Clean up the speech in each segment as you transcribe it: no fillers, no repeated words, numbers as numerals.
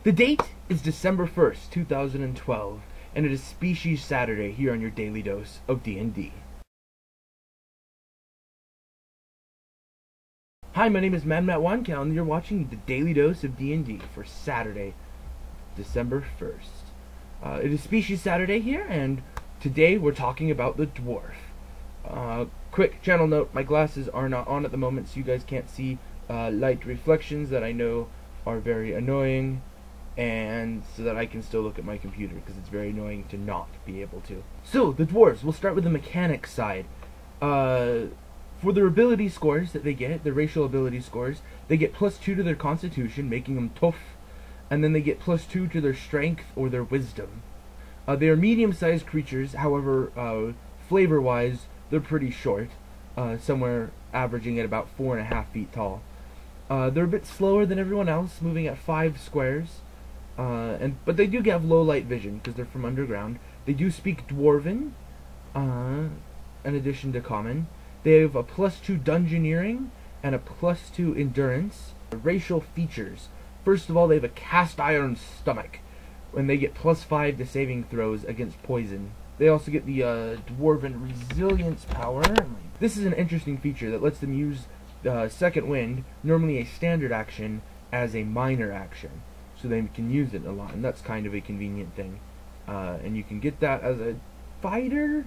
The date is December 1st, 2012, and it is Species Saturday here on your daily dose of D&D. Hi, my name is MadMatt1Cal, and you're watching the Daily Dose of D&D for Saturday, December 1st. It is Species Saturday here, and today we're talking about the dwarf. Quick channel note, my glasses are not on at the moment, so you guys can't see light reflections that I know are very annoying, and so that I can still look at my computer, because it's very annoying to not be able to. So, the dwarves, we'll start with the mechanics side. For their ability scores that they get, their racial ability scores, they get +2 to their constitution, making them tough, and then they get +2 to their strength or their wisdom. They are medium-sized creatures, however, flavor-wise, they're pretty short, somewhere averaging at about 4.5 feet tall. They're a bit slower than everyone else, moving at 5 squares, but they do have low light vision, because they're from underground. They do speak Dwarven, in addition to Common. They have a +2 Dungeoneering, and a +2 Endurance. Racial features. First of all, they have a cast iron stomach, when they get +5 to saving throws against poison. They also get the Dwarven Resilience power. This is an interesting feature that lets them use Second Wind, normally a standard action, as a minor action. So they can use it a lot, and that's kind of a convenient thing. And you can get that as a fighter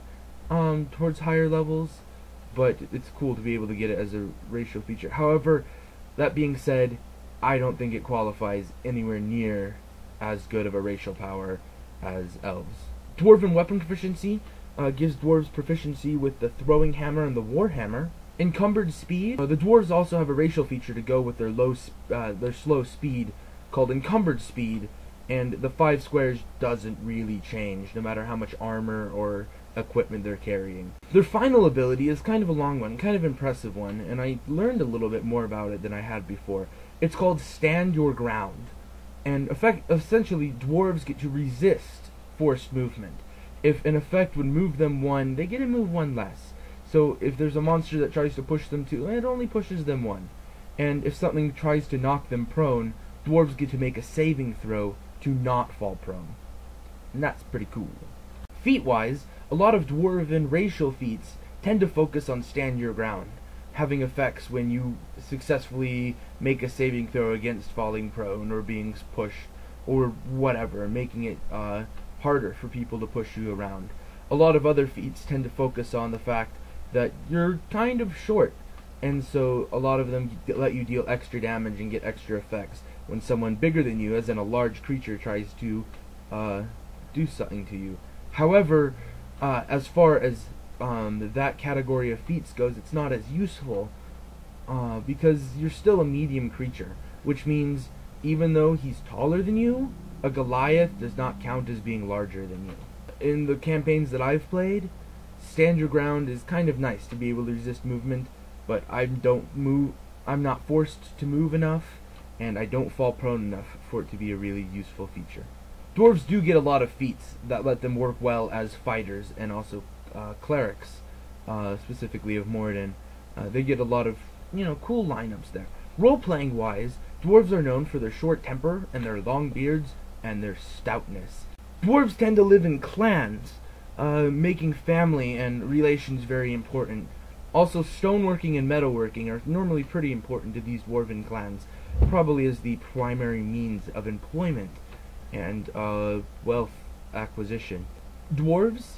towards higher levels, but it's cool to be able to get it as a racial feature. However, that being said, I don't think it qualifies anywhere near as good of a racial power as elves. Dwarven weapon proficiency gives dwarves proficiency with the throwing hammer and the warhammer. Encumbered speed. The dwarves also have a racial feature to go with their slow speed, called encumbered speed, and the 5 squares doesn't really change, no matter how much armor or equipment they're carrying. Their final ability is kind of a long one, kind of impressive one, and I learned a little bit more about it than I had before. It's called Stand Your Ground, and essentially dwarves get to resist forced movement. If an effect would move them 1, they get to move 1 less. So if there's a monster that tries to push them 2, it only pushes them 1. And if something tries to knock them prone, dwarves get to make a saving throw to not fall prone. And that's pretty cool. Feat-wise, a lot of dwarven racial feats tend to focus on Stand Your Ground, having effects when you successfully make a saving throw against falling prone or being pushed or whatever, making it harder for people to push you around. A lot of other feats tend to focus on the fact that you're kind of short, and so a lot of them let you deal extra damage and get extra effects when someone bigger than you, as in a large creature, tries to do something to you. However, as far as that category of feats goes, it's not as useful because you're still a medium creature, which means even though he's taller than you, a Goliath does not count as being larger than you. In the campaigns that I've played, Stand Your Ground is kind of nice to be able to resist movement, but I'm not forced to move enough, and I don't fall prone enough for it to be a really useful feature. Dwarves do get a lot of feats that let them work well as fighters, and also clerics, specifically of Moradin. They get a lot of, cool lineups there. Role-playing wise, dwarves are known for their short temper, and their long beards, and their stoutness. Dwarves tend to live in clans, making family and relations very important. Also, stoneworking and metalworking are normally pretty important to these dwarven clans, probably as the primary means of employment and wealth acquisition. Dwarves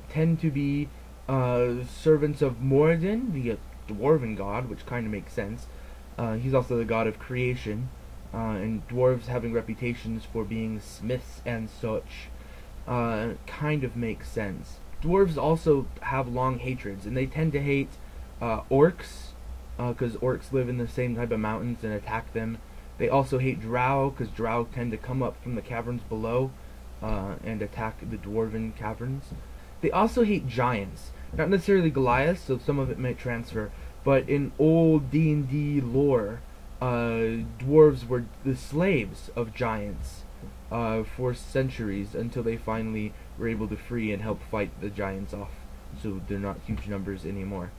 tend to be servants of Moradin, the dwarven god, which kind of makes sense. He's also the god of creation, and dwarves having reputations for being smiths and such kind of makes sense. Dwarves also have long hatreds, and they tend to hate orcs, because orcs live in the same type of mountains and attack them. They also hate drow, because drow tend to come up from the caverns below and attack the dwarven caverns. They also hate giants, not necessarily Goliath, so some of it might transfer, but in old D&D lore, dwarves were the slaves of giants for centuries, until they finally were able to free and help fight the giants off, so they're not huge numbers anymore.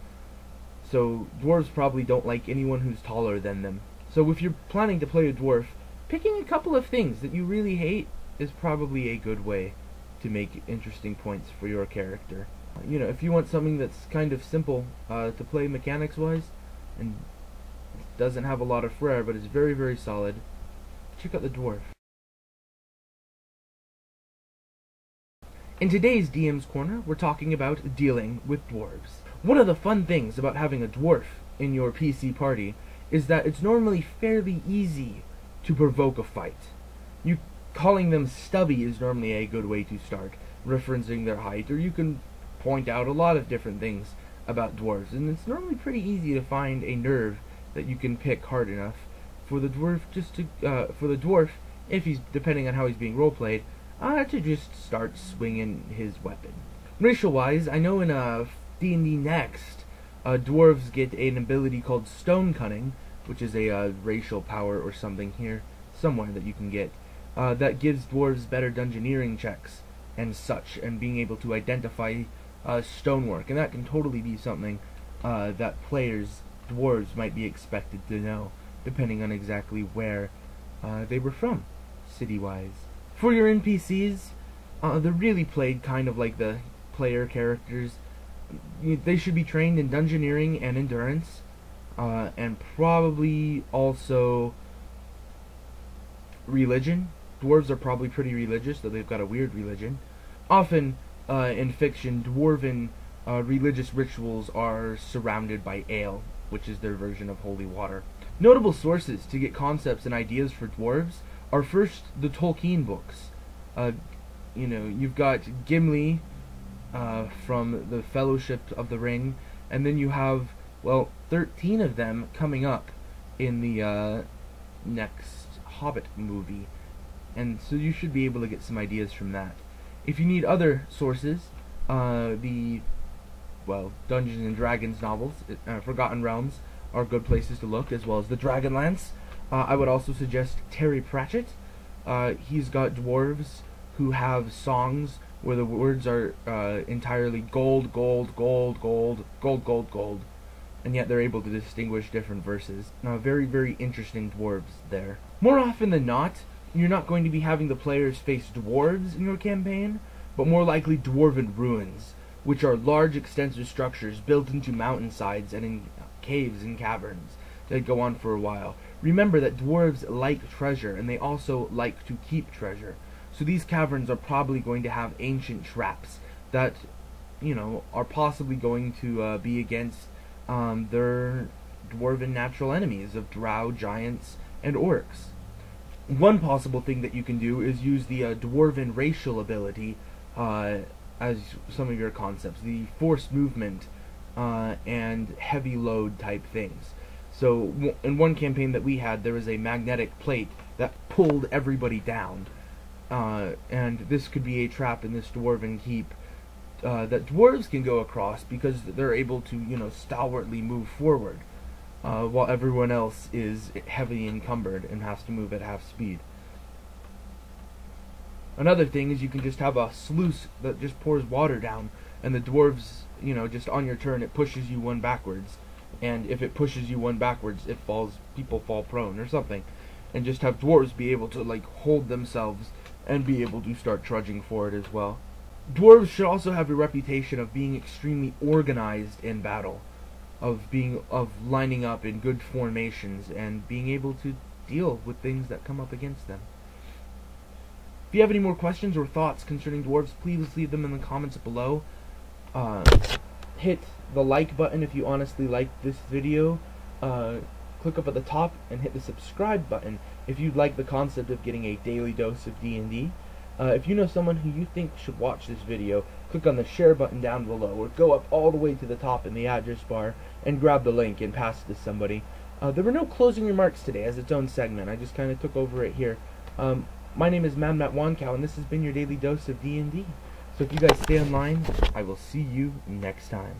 So dwarves probably don't like anyone who's taller than them. So if you're planning to play a dwarf, picking a couple of things that you really hate is probably a good way to make interesting points for your character. You know, if you want something that's kind of simple to play mechanics-wise, and doesn't have a lot of flair, but is very, very solid, check out the Dwarf. In today's DM's Corner, we're talking about dealing with dwarves. One of the fun things about having a dwarf in your PC party is that it's normally fairly easy to provoke a fight. Calling them stubby is normally a good way to start, referencing their height, or you can point out a lot of different things about dwarves, and it's normally pretty easy to find a nerve that you can pick hard enough for the dwarf if he's, depending on how he's being roleplayed, to just start swinging his weapon. Racial-wise, I know in D&D Next, dwarves get an ability called Stone Cunning, which is a racial power or something here, somewhere that you can get, that gives dwarves better dungeoneering checks and such, and being able to identify stonework, and that can totally be something that dwarves might be expected to know, depending on exactly where they were from, city-wise. For your NPCs, they're really played kind of like the player characters. They should be trained in dungeoneering and endurance, and probably also religion. Dwarves are probably pretty religious, though they've got a weird religion. Often, in fiction, dwarven religious rituals are surrounded by ale, which is their version of holy water. Notable sources to get concepts and ideas for dwarves are first the Tolkien books. You've got Gimli from the Fellowship of the Ring, and then you have, well, 13 of them coming up in the next Hobbit movie, and so you should be able to get some ideas from that. If you need other sources, Dungeons and Dragons novels, Forgotten Realms, are good places to look, as well as the Dragonlance. I would also suggest Terry Pratchett. He's got dwarves who have songs where the words are entirely gold, gold, gold, gold, gold, gold, gold, and yet they're able to distinguish different verses. Very, very interesting dwarves there. More often than not, you're not going to be having the players face dwarves in your campaign, but more likely dwarven ruins, which are large, extensive structures built into mountainsides and in caves and caverns that go on for a while. Remember that dwarves like treasure, and they also like to keep treasure. So these caverns are probably going to have ancient traps that, are possibly going to be against their dwarven natural enemies of drow, giants, and orcs. One possible thing that you can do is use the dwarven racial ability as some of your concepts, the forced movement and heavy load type things. So in one campaign that we had, there was a magnetic plate that pulled everybody down, and this could be a trap in this dwarven keep that dwarves can go across because they're able to, stalwartly move forward, while everyone else is heavily encumbered and has to move at half speed. Another thing is you can just have a sluice that just pours water down, and the dwarves, just on your turn, it pushes you one backwards. And if it pushes you one backwards, people fall prone or something. And just have dwarves be able to, hold themselves and be able to start trudging forward as well. Dwarves should also have a reputation of being extremely organized in battle, of lining up in good formations and being able to deal with things that come up against them. If you have any more questions or thoughts concerning dwarves, please leave them in the comments below. Hit the like button if you honestly liked this video. Click up at the top and hit the subscribe button if you'd like the concept of getting a daily dose of D&D. If you know someone who you think should watch this video, click on the share button down below, or go up all the way to the top in the address bar and grab the link and pass it to somebody. There were no closing remarks today as its own segment. I just kind of took over it here. My name is MadMattWonkow, and this has been your daily dose of D&D. So if you guys stay online, I will see you next time.